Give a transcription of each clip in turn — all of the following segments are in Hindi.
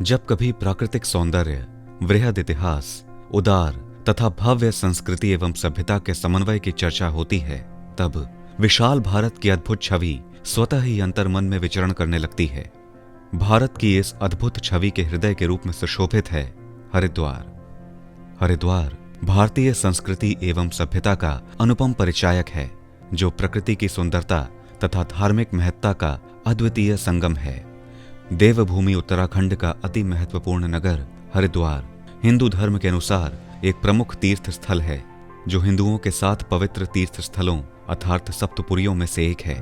जब कभी प्राकृतिक सौंदर्य, वृहद इतिहास, उदार तथा भव्य संस्कृति एवं सभ्यता के समन्वय की चर्चा होती है, तब विशाल भारत की अद्भुत छवि स्वतः ही अंतर्मन में विचरण करने लगती है। भारत की इस अद्भुत छवि के हृदय के रूप में सुशोभित है हरिद्वार। हरिद्वार भारतीय संस्कृति एवं सभ्यता का अनुपम परिचायक है, जो प्रकृति की सुंदरता तथा धार्मिक महत्ता का अद्वितीय संगम है। देवभूमि उत्तराखंड का अति महत्वपूर्ण नगर हरिद्वार हिंदू धर्म के अनुसार एक प्रमुख तीर्थ स्थल है, जो हिंदुओं के 7 पवित्र तीर्थ स्थलों अर्थात सप्तपुरियों में से एक है।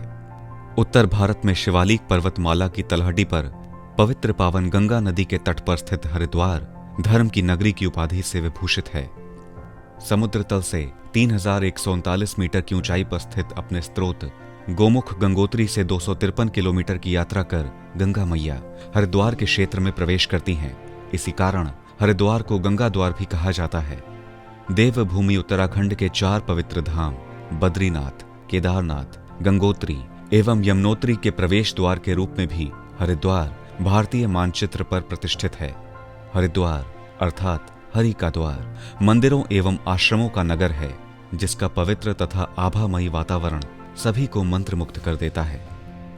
उत्तर भारत में शिवालिक पर्वतमाला की तलहटी पर पवित्र पावन गंगा नदी के तट पर स्थित हरिद्वार धर्म की नगरी की उपाधि से विभूषित है। समुद्र तल से 3139 मीटर की ऊंचाई पर स्थित अपने स्रोत गोमुख गंगोत्री से 253 किलोमीटर की यात्रा कर गंगा मैया हरिद्वार के क्षेत्र में प्रवेश करती हैं। इसी कारण हरिद्वार को गंगा द्वार भी कहा जाता है। देवभूमि उत्तराखंड के 4 पवित्र धाम बद्रीनाथ, केदारनाथ, गंगोत्री एवं यमुनोत्री के प्रवेश द्वार के रूप में भी हरिद्वार भारतीय मानचित्र पर प्रतिष्ठित है। हरिद्वार अर्थात हरि का द्वार मंदिरों एवं आश्रमों का नगर है, जिसका पवित्र तथा आभामयी वातावरण सभी को मंत्रमुग्ध कर देता है।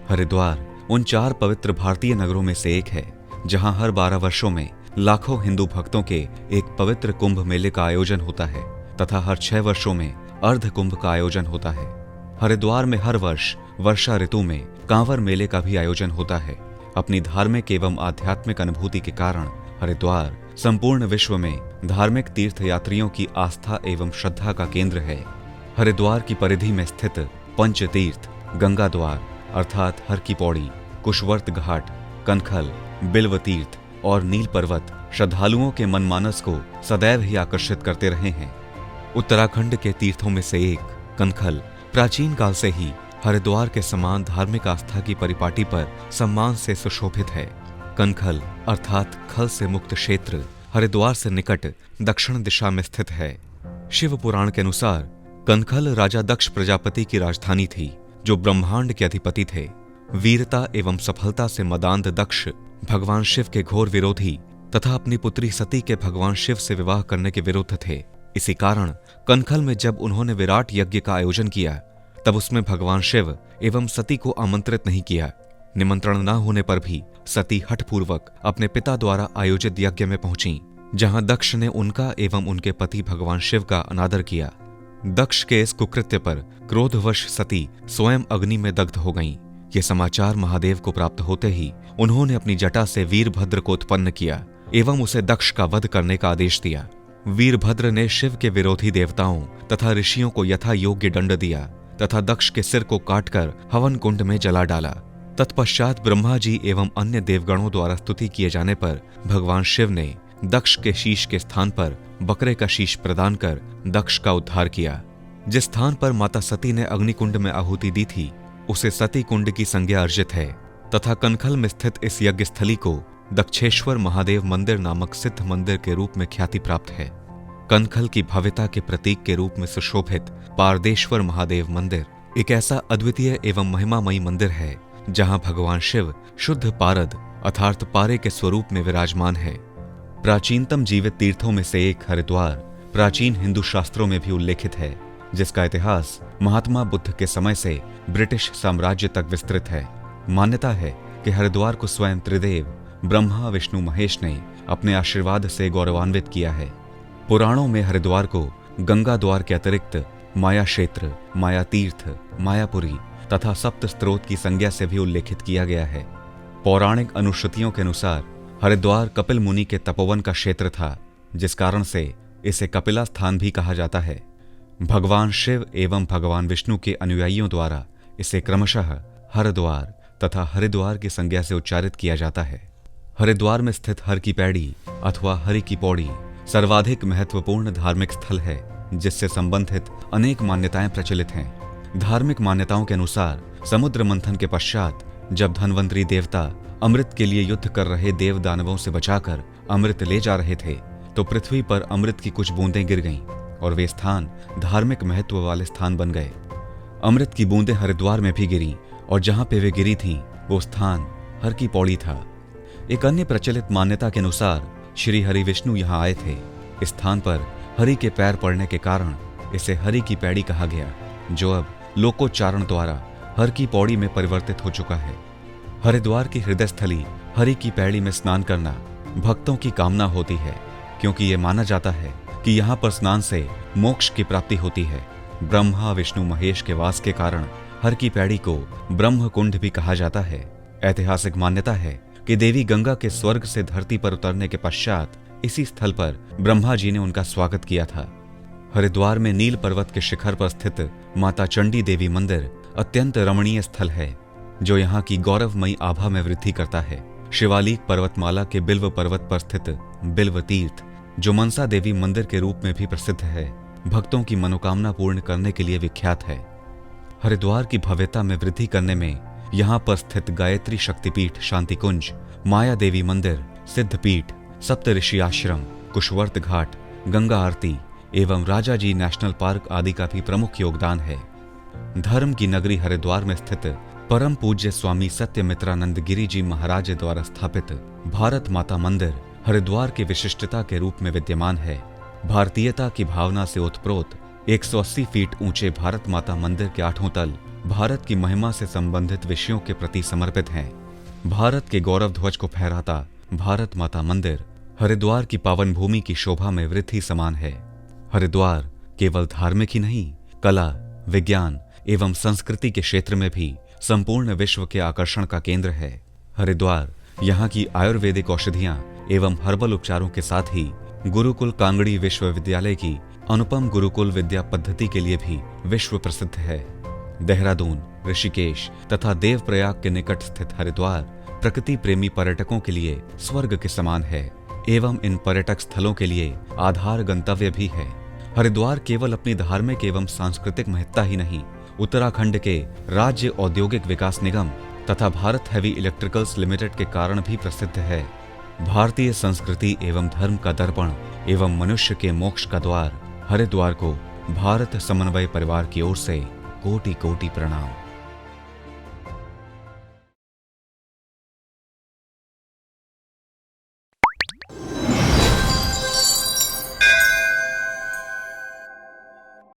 हरिद्वार उन 4 पवित्र भारतीय नगरों में से एक है, जहां हर 12 वर्षों में लाखों हिंदू भक्तों के एक पवित्र कुंभ मेले का आयोजन होता है तथा हर 6 वर्षों में अर्ध कुंभ का आयोजन होता है। हरिद्वार में हर वर्ष वर्षा ऋतु में कांवर मेले का भी आयोजन होता है। अपनी धार्मिक एवं आध्यात्मिक अनुभूति के कारण हरिद्वार संपूर्ण विश्व में धार्मिक तीर्थ यात्रियों की आस्था एवं श्रद्धा का केंद्र है। हरिद्वार की परिधि में स्थित पंच तीर्थ गंगा द्वार अर्थात हर की पौड़ी, कुशवर्त घाट, कनखल, बिल्व तीर्थ और नील पर्वत श्रद्धालुओं के मनमानस को सदैव ही आकर्षित करते रहे हैं। उत्तराखंड के तीर्थों में से एक कनखल प्राचीन काल से ही हरिद्वार के समान धार्मिक आस्था की परिपाटी पर सम्मान से सुशोभित है। कनखल अर्थात खल से मुक्त क्षेत्र हरिद्वार से निकट दक्षिण दिशा में स्थित है। शिव पुराण के अनुसार कनखल राजा दक्ष प्रजापति की राजधानी थी, जो ब्रह्मांड के अधिपति थे। वीरता एवं सफलता से मदांध दक्ष भगवान शिव के घोर विरोधी तथा अपनी पुत्री सती के भगवान शिव से विवाह करने के विरुद्ध थे। इसी कारण कनखल में जब उन्होंने विराट यज्ञ का आयोजन किया, तब उसमें भगवान शिव एवं सती को आमंत्रित नहीं किया। निमंत्रण न होने पर भी सती हठपूर्वक अपने पिता द्वारा आयोजित यज्ञ में पहुंची, जहां दक्ष ने उनका एवं उनके पति भगवान शिव का अनादर किया। दक्ष के इस कुकृत्य पर क्रोधवश सती स्वयं अग्नि में दग्ध हो गईं। ये समाचार महादेव को प्राप्त होते ही उन्होंने अपनी जटा से वीरभद्र को उत्पन्न किया एवं उसे दक्ष का वध करने का आदेश दिया। वीरभद्र ने शिव के विरोधी देवताओं तथा ऋषियों को यथा योग्य दंड दिया तथा दक्ष के सिर को काटकर हवन कुंड में जला डाला। तत्पश्चात ब्रह्मा जी एवं अन्य देवगणों द्वारा स्तुति किए जाने पर भगवान शिव ने दक्ष के शीश के स्थान पर बकरे का शीश प्रदान कर दक्ष का उद्धार किया। जिस स्थान पर माता सती ने अग्निकुंड में आहुति दी थी, उसे सती कुंड की संज्ञा अर्जित है तथा कनखल में स्थित इस यज्ञ स्थली को दक्षेश्वर महादेव मंदिर नामक सिद्ध मंदिर के रूप में ख्याति प्राप्त है। कनखल की भव्यता के प्रतीक के रूप में सुशोभित पारदेश्वर महादेव मंदिर एक ऐसा अद्वितीय एवं महिमामयी मंदिर है, जहां भगवान शिव शुद्ध पारद अर्थात पारे के स्वरूप में विराजमान है। प्राचीनतम जीवित तीर्थों में से एक हरिद्वार प्राचीन हिंदू शास्त्रों में भी उल्लेखित है, जिसका इतिहास महात्मा बुद्ध के समय से ब्रिटिश साम्राज्य तक विस्तृत है। मान्यता है कि हरिद्वार को स्वयं त्रिदेव ब्रह्मा विष्णु महेश ने अपने आशीर्वाद से गौरवान्वित किया है। पुराणों में हरिद्वार को गंगा द्वार के अतिरिक्त माया क्षेत्र, माया तीर्थ, मायापुरी तथा सप्त स्त्रोत की संज्ञा से भी उल्लेखित किया गया है। पौराणिक अनुश्रुतियों के अनुसार हरिद्वार कपिल मुनि के तपोवन का क्षेत्र था, जिस कारण से इसे कपिला स्थान भी कहा जाता है। भगवान शिव एवं भगवान विष्णु के अनुयायियों द्वारा इसे क्रमशः हरद्वार तथा हरिद्वार की संज्ञा से उच्चारित किया जाता है। हरिद्वार में स्थित हर की पैड़ी अथवा हरि की पौड़ी सर्वाधिक महत्वपूर्ण धार्मिक स्थल है, जिससे संबंधित अनेक मान्यताएं प्रचलित हैं। धार्मिक मान्यताओं के अनुसार समुद्र मंथन के पश्चात जब धन्वंतरी देवता अमृत के लिए युद्ध कर रहे देव दानवों से बचाकर अमृत ले जा रहे थे, तो पृथ्वी पर अमृत की कुछ बूंदें गिर गईं और वे स्थान धार्मिक महत्व वाले स्थान बन गए। अमृत की बूंदें हरिद्वार में भी गिरी और जहां पे वे गिरी थीं, वो स्थान हर की पौड़ी था। एक अन्य प्रचलित मान्यता के अनुसार श्री हरि विष्णु यहाँ आए थे। इस स्थान पर हरि के पैर पड़ने के कारण इसे हरि की पैड़ी कहा गया, जो अब लोकोच्चारण द्वारा हर की पौड़ी में परिवर्तित हो चुका है। हरिद्वार की हृदय स्थली हरि की पैड़ी में स्नान करना भक्तों की कामना होती है, क्योंकि ये माना जाता है कि यहाँ पर स्नान से मोक्ष की प्राप्ति होती है। ब्रह्मा विष्णु महेश के वास के कारण हर की पैड़ी को ब्रह्म कुंड भी कहा जाता है। ऐतिहासिक मान्यता है कि देवी गंगा के स्वर्ग से धरती पर उतरने के पश्चात इसी स्थल पर ब्रह्मा जी ने उनका स्वागत किया था। हरिद्वार में नील पर्वत के शिखर पर स्थित माता चंडी देवी मंदिर अत्यंत रमणीय स्थल है, जो यहाँ की गौरवमयी आभा में वृद्धि करता है। शिवालिक पर्वतमाला के बिल्व पर्वत पर स्थित बिल्व तीर्थ, जो मनसा देवी मंदिर के रूप में भी प्रसिद्ध है, भक्तों की मनोकामना पूर्ण करने के लिए विख्यात है। हरिद्वार की भव्यता में वृद्धि करने में यहाँ पर स्थित गायत्री शक्तिपीठ शांतिकुंज, माया देवी मंदिर, सिद्धपीठ, सप्तऋषि आश्रम, कुशवर्त घाट, गंगा आरती एवं राजा जी नेशनल पार्क आदि का भी प्रमुख योगदान है। धर्म की नगरी हरिद्वार में स्थित परम पूज्य स्वामी सत्यमित्रानंद गिरी जी महाराज द्वारा स्थापित भारत माता मंदिर हरिद्वार की विशिष्टता के रूप में विद्यमान है। भारतीयता की भावना से ओतप्रोत 180 फीट ऊंचे भारत माता मंदिर के 8 तल भारत की महिमा से संबंधित विषयों के प्रति समर्पित हैं। भारत के गौरव ध्वज को फहराता भारत माता मंदिर हरिद्वार की पावन भूमि की शोभा में वृद्धि समान है। हरिद्वार केवल धार्मिक ही नहीं, कला, विज्ञान एवं संस्कृति के क्षेत्र में भी संपूर्ण विश्व के आकर्षण का केंद्र है। हरिद्वार यहाँ की आयुर्वेदिक औषधियां एवं हर्बल उपचारों के साथ ही गुरुकुल कांगड़ी विश्वविद्यालय की अनुपम गुरुकुल विद्या पद्धति के लिए भी विश्व प्रसिद्ध है। देहरादून, ऋषिकेश तथा देवप्रयाग के निकट स्थित हरिद्वार प्रकृति प्रेमी पर्यटकों के लिए स्वर्ग के समान है एवं इन पर्यटक स्थलों के लिए आधार गंतव्य भी है। हरिद्वार केवल अपनी धार्मिक एवं सांस्कृतिक महत्ता ही नहीं, उत्तराखंड के राज्य औद्योगिक विकास निगम तथा भारत हेवी इलेक्ट्रिकल्स लिमिटेड के कारण भी प्रसिद्ध है। भारतीय संस्कृति एवं धर्म का दर्पण एवं मनुष्य के मोक्ष का द्वार हरिद्वार को भारत समन्वय परिवार की ओर से कोटि कोटि प्रणाम।